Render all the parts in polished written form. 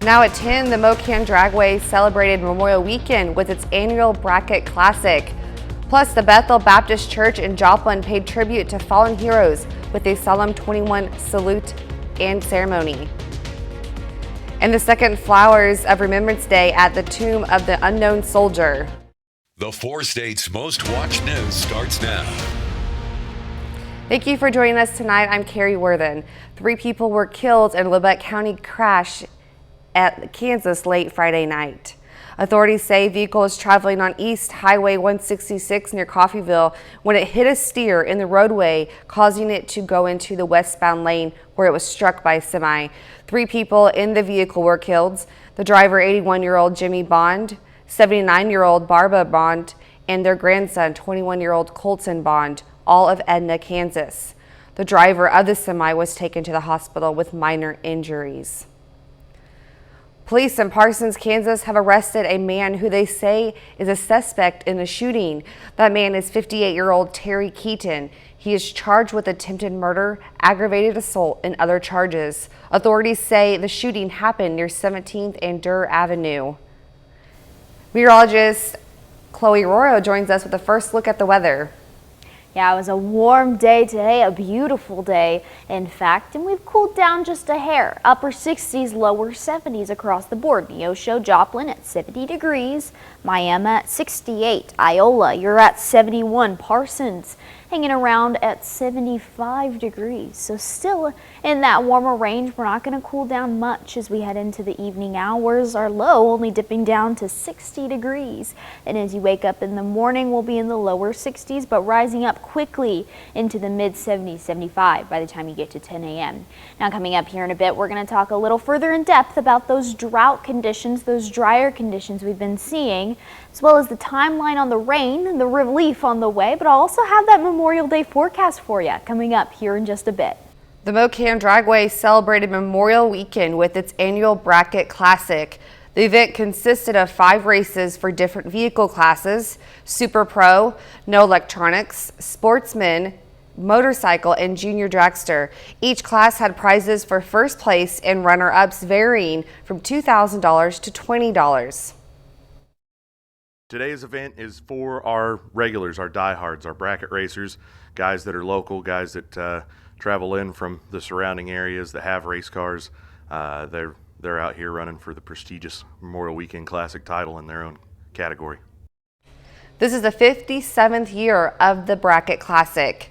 Now at 10, the KOAM Dragway celebrated Memorial Weekend with its annual Bracket Classic. Plus, the Bethel Baptist Church in Joplin paid tribute to fallen heroes with a solemn 21 salute and ceremony. And the second Flowers of Remembrance Day at the Tomb of the Unknown Soldier. The 4 states' most watched news starts now. Thank you for joining us tonight. I'm Carrie Worthen. 3 people were killed in Labette County crash at Kansas late Friday night. Authorities say vehicle was traveling on East Highway 166 near Coffeyville when it hit a steer in the roadway, causing it to go into the westbound lane where it was struck by a semi. 3 people in the vehicle were killed. The driver, 81-year-old Jimmy Bond, 79-year-old Barbara Bond, and their grandson, 21-year-old Colton Bond, all of Edna, Kansas. The driver of the semi was taken to the hospital with minor injuries. Police in Parsons, Kansas have arrested a man who they say is a suspect in the shooting. That man is 58-year-old Terry Keaton. He is charged with attempted murder, aggravated assault, and other charges. Authorities say the shooting happened near 17th and Durr Avenue. Meteorologist Chloe Royo joins us with a first look at the weather. Yeah, it was a warm day today, a beautiful day, in fact, and we've cooled down just a hair. Upper 60s, lower 70s across the board. Neosho, Joplin at 70 degrees, Miami at 68, Iola, you're at 71, Parsons hanging around at 75 degrees. So still in that warmer range. We're not going to cool down much as we head into the evening hours. Our low only dipping down to 60 degrees. And as you wake up in the morning, we'll be in the lower 60s, but rising up quickly into the mid 70s, 75 by the time you get to 10 a.m. Now coming up here in a bit, we're going to talk a little further in depth about those drought conditions, those drier conditions we've been seeing, as well as the timeline on the rain, the relief on the way, but I'll also have that Memorial Day forecast for you coming up here in just a bit. The KOAM Dragway celebrated Memorial Weekend with its annual Bracket Classic. The event consisted of 5 races for different vehicle classes: Super Pro, No Electronics, Sportsman, Motorcycle, and Junior Dragster. Each class had prizes for first place and runner-ups varying from $2,000 to $20. Today's event is for our regulars, our diehards, our bracket racers, guys that are local, guys that travel in from the surrounding areas that have race cars. They're out here running for the prestigious Memorial Weekend Classic title in their own category. This is the 57th year of the Bracket Classic.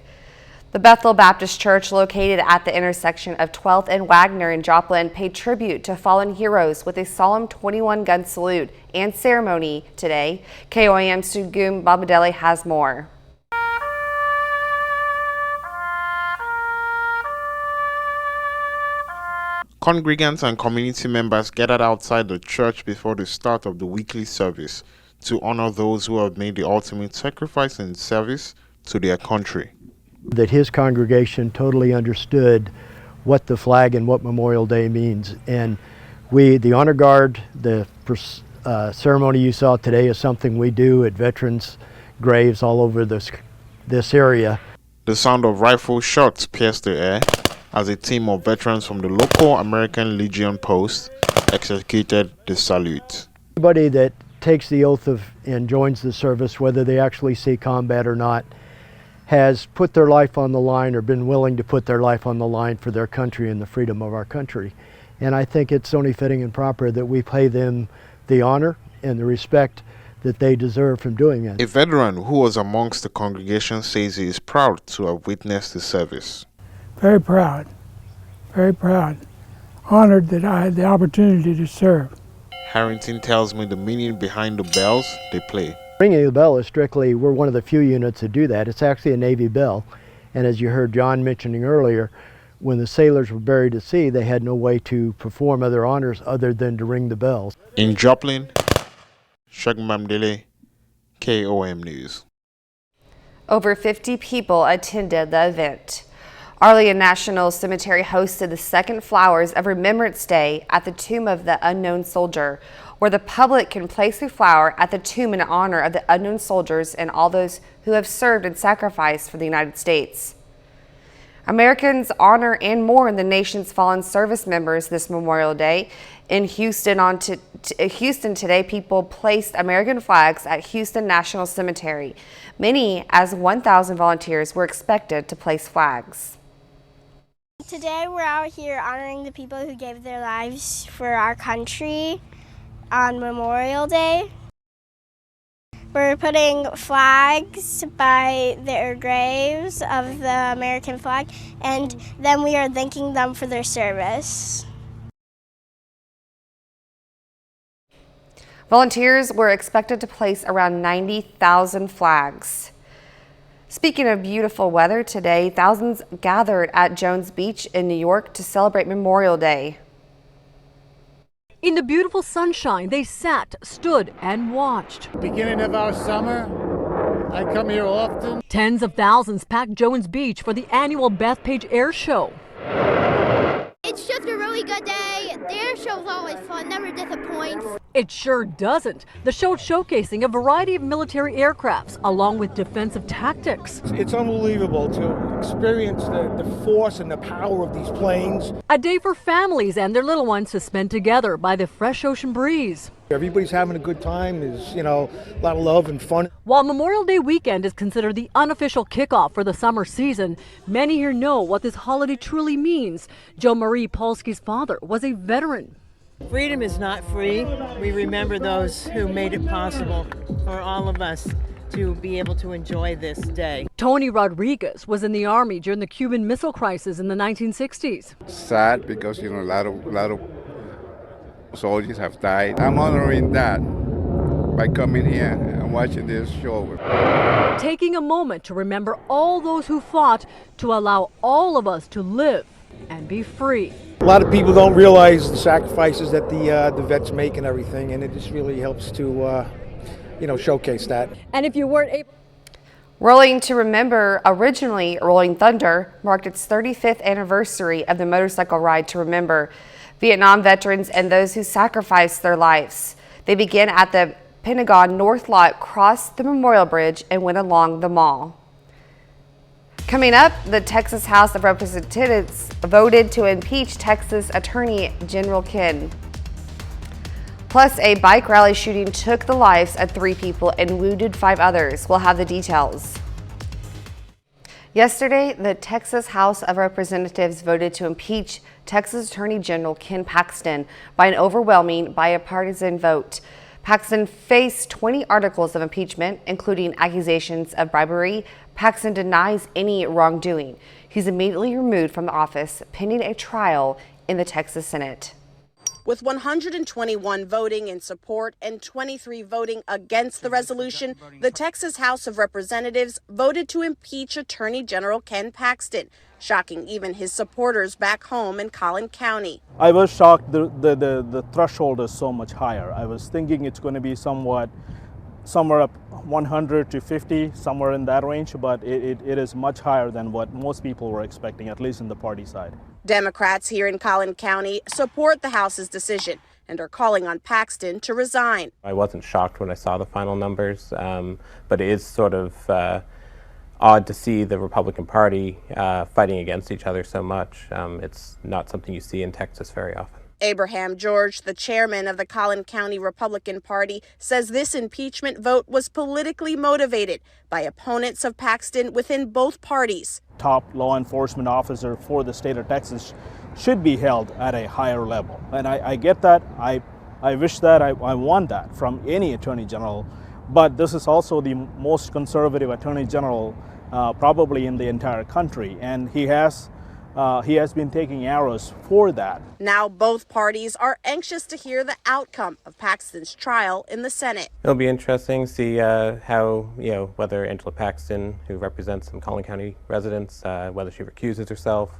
The Bethel Baptist Church, located at the intersection of 12th and Wagner in Joplin, paid tribute to fallen heroes with a solemn 21-gun salute and ceremony today. KOAM Sugum Babadeli has more. Congregants and community members gathered outside the church before the start of the weekly service to honor those who have made the ultimate sacrifice in service to their country. That his congregation totally understood what the flag and what Memorial Day means. And we, the Honor Guard, the ceremony you saw today is something we do at veterans' graves all over this area. The sound of rifle shots pierced the air as a team of veterans from the local American Legion post executed the salute. Anybody that takes the oath and joins the service, whether they actually see combat or not, has put their life on the line or been willing to put their life on the line for their country and the freedom of our country. And I think it's only fitting and proper that we pay them the honor and the respect that they deserve from doing it. A veteran who was amongst the congregation says he is proud to have witnessed the service. Very proud, honored that I had the opportunity to serve. Harrington tells me the meaning behind the bells they play. Ringing the bell is strictly, we're one of the few units that do that. It's actually a Navy bell. And as you heard John mentioning earlier, when the sailors were buried at sea, they had no way to perform other honors other than to ring the bells. In Joplin, Shagmamdele, KOAM News. Over 50 people attended the event. Arlington National Cemetery hosted the second Flowers of Remembrance Day at the Tomb of the Unknown Soldier, where the public can place a flower at the tomb in honor of the unknown soldiers and all those who have served and sacrificed for the United States. Americans honor and mourn the nation's fallen service members this Memorial Day. In Houston today, people placed American flags at Houston National Cemetery. Many, as 1,000 volunteers, were expected to place flags. Today we're out here honoring the people who gave their lives for our country on Memorial Day. We're putting flags by their graves of the American flag, and then we are thanking them for their service. Volunteers were expected to place around 90,000 flags. Speaking of beautiful weather today, thousands gathered at Jones Beach in New York to celebrate Memorial Day. In the beautiful sunshine, they sat, stood, and watched. Beginning of our summer, I come here often. Tens of thousands packed Jones Beach for the annual Bethpage Air Show. It's just a really good day. The air show is always fun, never disappoints. It sure doesn't. The show showcasing a variety of military aircrafts along with defensive tactics. It's unbelievable to experience the force and the power of these planes. A day for families and their little ones to spend together by the fresh ocean breeze. Everybody's having a good time. There's, a lot of love and fun. While Memorial Day weekend is considered the unofficial kickoff for the summer season, many here know what this holiday truly means. Joe Marie Polsky's father was a veteran. Freedom is not free. We remember those who made it possible for all of us to be able to enjoy this day. Tony Rodriguez was in the Army during the Cuban Missile Crisis in the 1960s. Sad because, a lot of soldiers have died. I'm honoring that by coming here and watching this show. Taking a moment to remember all those who fought to allow all of us to live and be free. A lot of people don't realize the sacrifices that the vets make and everything, and it just really helps to, showcase that. And if you weren't able... Rolling to Remember, originally Rolling Thunder, marked its 35th anniversary of the motorcycle ride to remember Vietnam veterans and those who sacrificed their lives. They began at the Pentagon North Lot, crossed the Memorial Bridge, and went along the mall. Coming up, the Texas House of Representatives voted to impeach Texas Attorney General Ken. Plus, a bike rally shooting took the lives of 3 people and wounded 5 others. We'll have the details. Yesterday, the Texas House of Representatives voted to impeach Texas Attorney General Ken Paxton by an overwhelming bipartisan vote. Paxton faced 20 articles of impeachment, including accusations of bribery. Paxton denies any wrongdoing. He's immediately removed from the office pending a trial in the Texas Senate. With 121 voting in support and 23 voting against the resolution, the Texas House of Representatives voted to impeach Attorney General Ken Paxton, shocking even his supporters back home in Collin County. I was shocked the threshold is so much higher. I was thinking it's going to be somewhere up 100 to 50, somewhere in that range, but it is much higher than what most people were expecting, at least in the party side. Democrats here in Collin County support the House's decision and are calling on Paxton to resign. I wasn't shocked when I saw the final numbers, but it is sort of odd to see the Republican Party fighting against each other so much. It's not something you see in Texas very often. Abraham George, the chairman of the Collin County Republican Party, says this impeachment vote was politically motivated by opponents of Paxton within both parties. Top law enforcement officer for the state of Texas should be held at a higher level. And I get that. I wish that. I want that from any attorney general. But this is also the most conservative attorney general probably in the entire country. And he has been taking arrows for that. Now both parties are anxious to hear the outcome of Paxton's trial in the Senate. It'll be interesting to see how, whether Angela Paxton, who represents some Collin County residents, whether she recuses herself.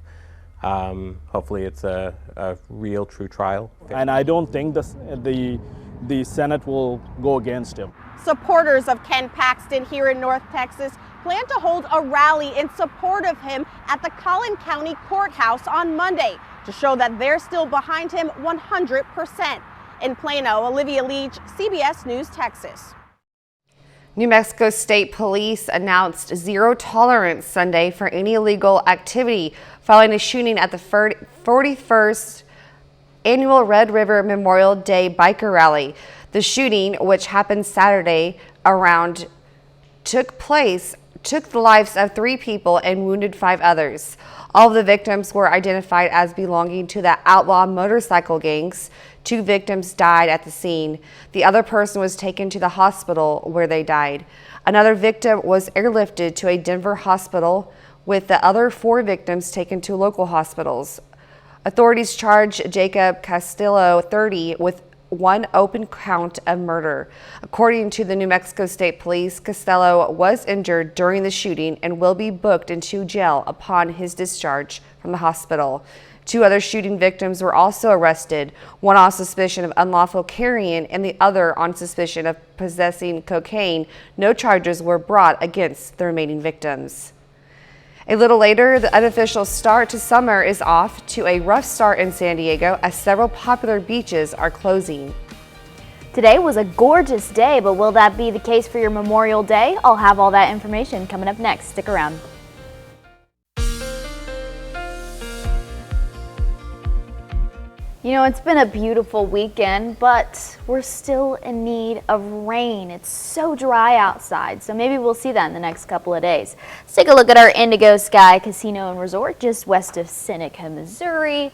Hopefully it's a real, true trial. And I don't think the Senate will go against him. Supporters of Ken Paxton here in North Texas plan to hold a rally in support of him at the Collin County Courthouse on Monday to show that they're still behind him 100%. In Plano, Olivia Leach, CBS News, Texas. New Mexico State Police announced zero tolerance Sunday for any illegal activity following a shooting at the 41st annual Red River Memorial Day biker rally. The shooting, which happened Saturday took the lives of 3 people and wounded 5 others. All of the victims were identified as belonging to the outlaw motorcycle gangs. 2 victims died at the scene. The other person was taken to the hospital where they died. Another victim was airlifted to a Denver hospital, with the other 4 victims taken to local hospitals. Authorities charged Jacob Castillo, 30, with 1 open count of murder. According to the New Mexico State Police, Costello was injured during the shooting and will be booked into jail upon his discharge from the hospital. 2 other shooting victims were also arrested, one on suspicion of unlawful carrying and the other on suspicion of possessing cocaine. No charges were brought against the remaining victims. A little later, the unofficial start to summer is off to a rough start in San Diego as several popular beaches are closing. Today was a gorgeous day, but will that be the case for your Memorial Day? I'll have all that information coming up next. Stick around. You know, it's been a beautiful weekend, but we're still in need of rain. It's so dry outside, so maybe we'll see that in the next couple of days. Let's take a look at our Indigo Sky Casino and Resort just west of Seneca, Missouri.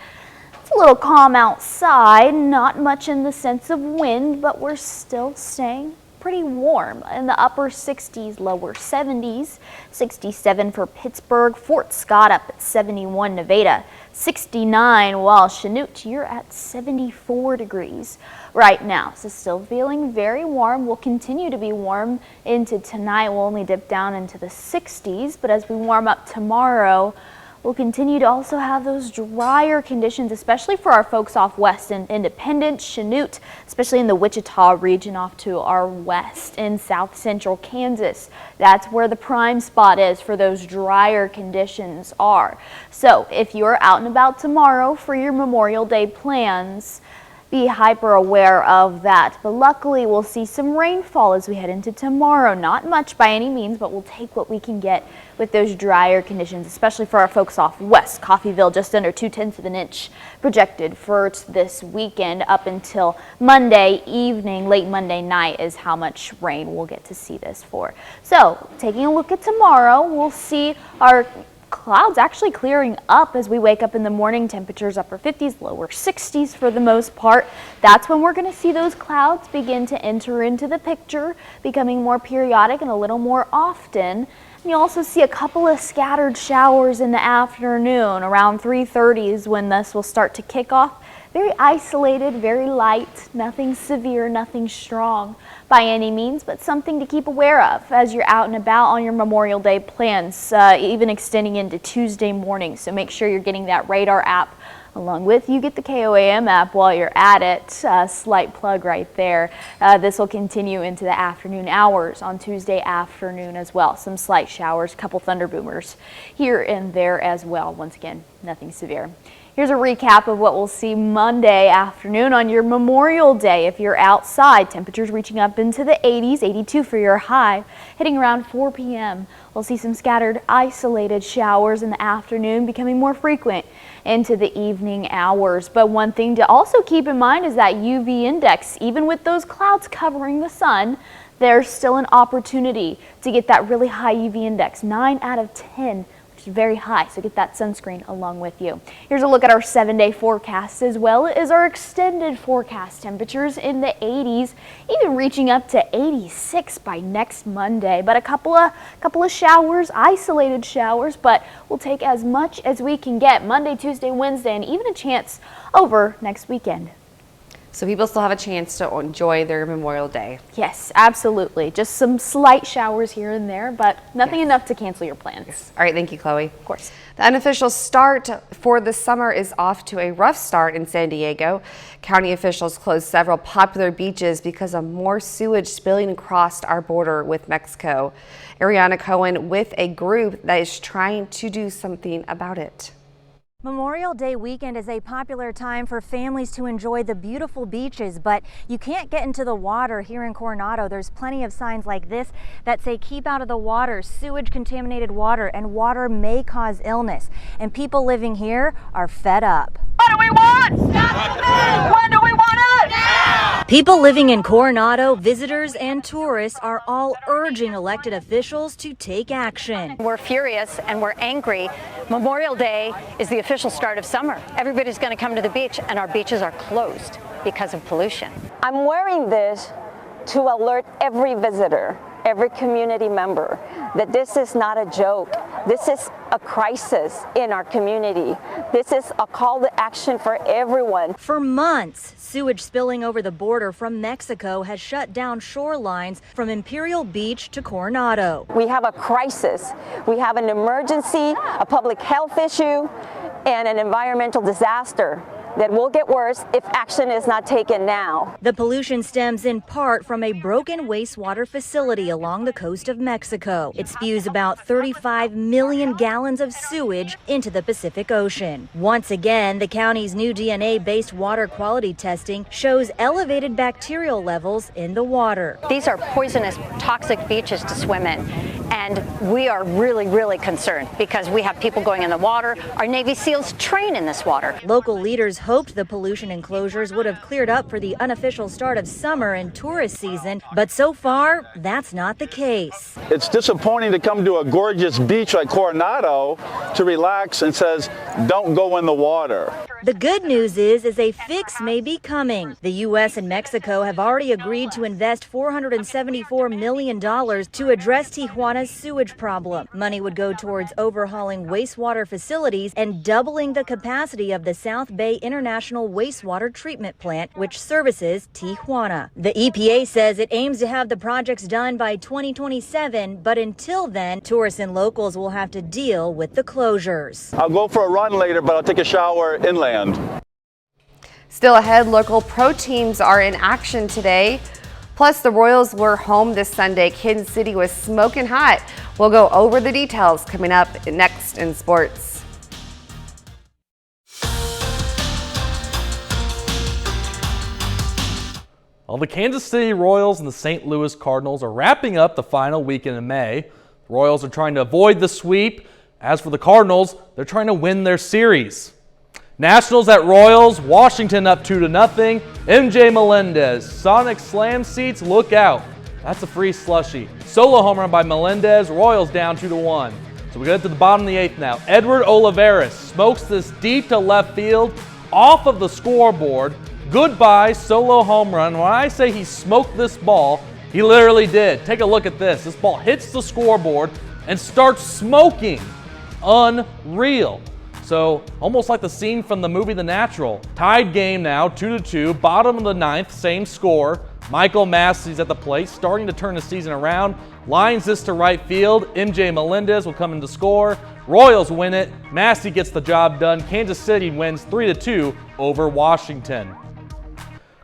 It's a little calm outside, not much in the sense of wind, but we're still staying pretty warm in the upper 60s, lower 70s. 67 for Pittsburgh, Fort Scott up at 71, Nevada 69, while Chanute, you're at 74 degrees right now. So still feeling very warm. We'll continue to be warm into tonight. We'll only dip down into the 60s, but as we warm up tomorrow, we'll continue to also have those drier conditions, especially for our folks off west in Independence, Chanute, especially in the Wichita region off to our west in south central Kansas. That's where the prime spot is for those drier conditions are. So if you're out and about tomorrow for your Memorial Day plans, be hyper aware of that. But luckily we'll see some rainfall as we head into tomorrow. Not much by any means, but we'll take what we can get with those drier conditions, especially for our folks off west. Coffeyville just under 2/10 of an inch projected for this weekend up until Monday evening. Late Monday night is how much rain we'll get to see this for. So taking a look at tomorrow, we'll see our clouds actually clearing up as we wake up in the morning. Temperatures upper 50s, lower 60s for the most part. That's when we're going to see those clouds begin to enter into the picture, becoming more periodic and a little more often. And you also see a couple of scattered showers in the afternoon. Around 3:30 is when this will start to kick off. Very isolated, very light, nothing severe, nothing strong by any means, but something to keep aware of as you're out and about on your Memorial Day plans, even extending into Tuesday morning. So make sure you're getting that radar app along with you get the KOAM app while you're at it. Slight plug right there. This will continue into the afternoon hours on Tuesday afternoon as well. Some slight showers, couple thunder boomers here and there as well. Once again, nothing severe. Here's a recap of what we'll see Monday afternoon on your Memorial Day. If you're outside, temperatures reaching up into the 80s, 82 for your high, hitting around 4 p.m. We'll see some scattered, isolated showers in the afternoon, becoming more frequent into the evening hours. But one thing to also keep in mind is that UV index. Even with those clouds covering the sun, there's still an opportunity to get that really high UV index, 9 out of 10. Very high, so get that sunscreen along with you. Here's a look at our 7-day forecast as well as our extended forecast. Temperatures in the 80s, even reaching up to 86 by next Monday. But a couple of showers, isolated showers, but we'll take as much as we can get Monday, Tuesday, Wednesday, and even a chance over next weekend. So people still have a chance to enjoy their Memorial Day. Yes, absolutely. Just some slight showers here and there, but nothing enough to cancel your plans. Yes. All right, thank you, Chloe. Of course. The unofficial start for the summer is off to a rough start in San Diego. County officials closed several popular beaches because of more sewage spilling across our border with Mexico. Ariana Cohen with a group that is trying to do something about it. Memorial Day weekend is a popular time for families to enjoy the beautiful beaches, but you can't get into the water here in Coronado. There's plenty of signs like this that say keep out of the water, sewage contaminated water, and water may cause illness. And people living here are fed up. What do we want? Stop. When do we want it? Now! People living in Coronado, visitors and tourists are all urging elected officials to take action. We're furious and we're angry. Memorial Day is the official start of summer. Everybody's going to come to the beach and our beaches are closed because of pollution. I'm wearing this to alert every visitor, every community member, that this is not a joke. This is a crisis in our community. This is a call to action for everyone. For months, sewage spilling over the border from Mexico has shut down shorelines from Imperial Beach to Coronado. We have a crisis. We have an emergency, a public health issue, and an environmental disaster that will get worse if action is not taken now. The pollution stems in part from a broken wastewater facility along the coast of Mexico. It spews about 35 million gallons of sewage into the Pacific Ocean. Once again, the county's new DNA-based water quality testing shows elevated bacterial levels in the water. These are poisonous, toxic beaches to swim in. And we are really, really concerned because we have people going in the water. Our Navy SEALs train in this water. Local leaders hoped the pollution enclosures would have cleared up for the unofficial start of summer and tourist season, but so far, that's not the case. It's disappointing to come to a gorgeous beach like Coronado to relax and says, don't go in the water. The good news is a fix may be coming. The U.S. and Mexico have already agreed to invest $474 million to address Tijuana's sewage problem. Money would go towards overhauling wastewater facilities and doubling the capacity of the South Bay International Wastewater Treatment Plant, which services Tijuana. The EPA says it aims to have the projects done by 2027, but until then, tourists and locals will have to deal with the closures. I'll go for a run later, but I'll take a shower inland. Still ahead, local pro teams are in action today. Plus, the Royals were home this Sunday. Kansas City was smoking hot. We'll go over the details coming up next in sports. Well, the Kansas City Royals and the St. Louis Cardinals are wrapping up the final weekend in May. The Royals are trying to avoid the sweep. As for the Cardinals, they're trying to win their series. Nationals at Royals, Washington up 2-0. MJ Melendez, Sonic Slam seats, look out. That's a free slushie. Solo home run by Melendez, Royals down 2-1. So we get to the bottom of the eighth now. Edward Olivares smokes this deep to left field off of the scoreboard. Goodbye solo home run. When I say he smoked this ball, he literally did. Take a look at this. This ball hits the scoreboard and starts smoking. Unreal. So almost like the scene from the movie The Natural. Tied game now, 2-2, bottom of the ninth, same score. Michael Massey's at the plate, starting to turn the season around. Lines this to right field. MJ Melendez will come in to score. Royals win it. Massey gets the job done. Kansas City wins 3-2 over Washington.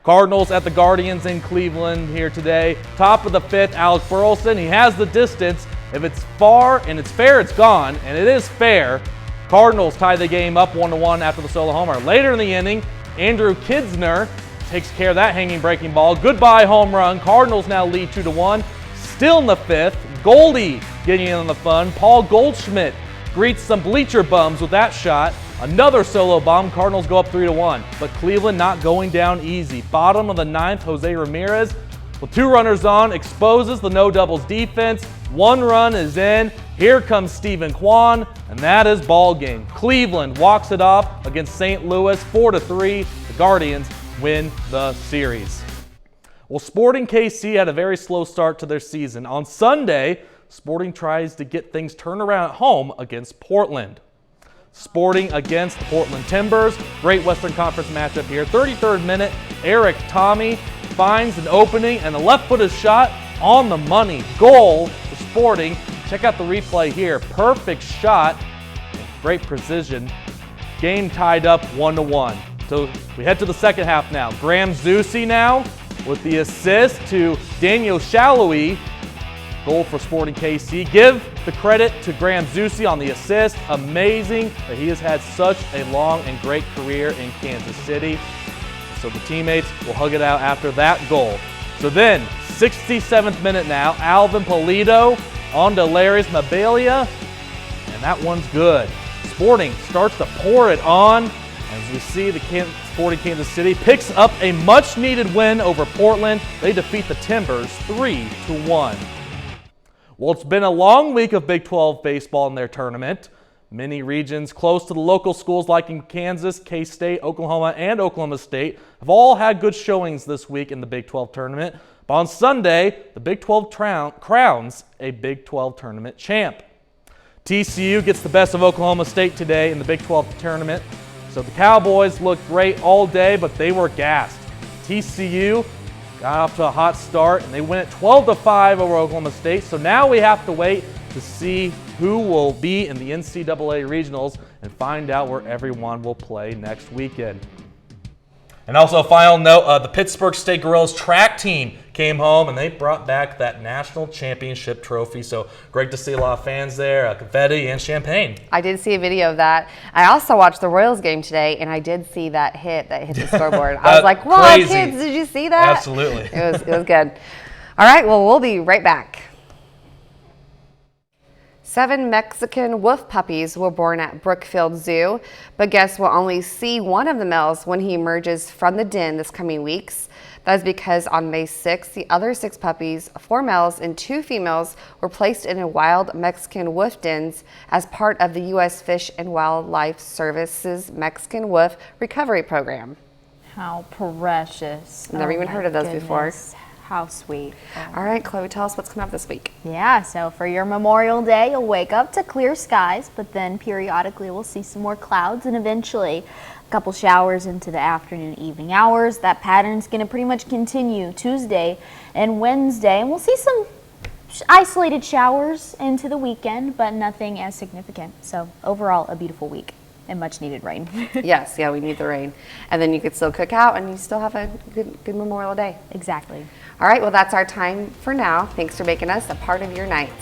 Cardinals at the Guardians in Cleveland here today. Top of the fifth, Alex Burleson. He has the distance. If it's far and it's fair, it's gone. And it is fair. Cardinals tie the game up 1-1 after the solo homer. Later in the inning, Andrew Kidsner takes care of that hanging breaking ball. Goodbye home run. Cardinals now lead 2-1. Still in the fifth, Goldie getting in on the fun. Paul Goldschmidt greets some bleacher bums with that shot. Another solo bomb. Cardinals go up 3-1. But Cleveland not going down easy. Bottom of the ninth, Jose Ramirez with two runners on exposes the no doubles defense. One run is in. Here comes Stephen Kwan, and that is ball game. Cleveland walks it off against St. Louis 4-3. The Guardians win the series. Well, Sporting KC had a very slow start to their season. On Sunday, Sporting tries to get things turned around at home against Portland. Sporting against the Portland Timbers. Great Western Conference matchup here. 33rd minute, Eric Tommy finds an opening and a left-footed shot on the money. Goal for Sporting. Check out the replay here. Perfect shot. Great precision. Game tied up 1-1. So we head to the second half now. Graham Zusi now with the assist to Daniel Shallowy. Gold for Sporting KC. Give the credit to Graham Zusi on the assist. Amazing that he has had such a long and great career in Kansas City. So the teammates will hug it out after that goal. So then, 67th minute now, Alvin Polito on to Darius Mabalia, and that one's good. Sporting starts to pour it on as we see the Sporting Kansas City picks up a much-needed win over Portland. They defeat the Timbers 3-1. Well, it's been a long week of Big 12 baseball in their tournament. Many regions close to the local schools like in Kansas, K-State, Oklahoma, and Oklahoma State have all had good showings this week in the Big 12 tournament. But on Sunday, the Big 12 crowns a Big 12 tournament champ. TCU gets the best of Oklahoma State today in the Big 12 tournament. So the Cowboys looked great all day, but they were gassed. TCU got off to a hot start, and they win it 12-5 over Oklahoma State. So now we have to wait to see who will be in the NCAA regionals and find out where everyone will play next weekend. And also a final note, the Pittsburgh State Gorillas track team came home and they brought back that national championship trophy. So great to see a lot of fans there, confetti and champagne. I did see a video of that. I also watched the Royals game today, and I did see that hit the scoreboard. I was like, whoa, crazy. Kids, did you see that? Absolutely. It was good. All right, well, we'll be right back. 7 Mexican wolf puppies were born at Brookfield Zoo, but guests will only see one of the males when he emerges from the den this coming weeks. That is because on May 6th, the other 6 puppies, 4 males and 2 females, were placed in a wild Mexican wolf dens as part of the U.S. Fish and Wildlife Service's Mexican Wolf Recovery Program. How precious. Never even heard of those before. How sweet. All right, Chloe, tell us what's coming up this week. Yeah, so for your Memorial Day, you'll wake up to clear skies, but then periodically we'll see some more clouds and eventually a couple showers into the afternoon, evening hours. That pattern's going to pretty much continue Tuesday and Wednesday, and we'll see some isolated showers into the weekend, but nothing as significant. So overall, a beautiful week and much needed rain. Yes, yeah, we need the rain. And then you could still cook out and you still have a good Memorial Day. Exactly. All right, well, that's our time for now. Thanks for making us a part of your night.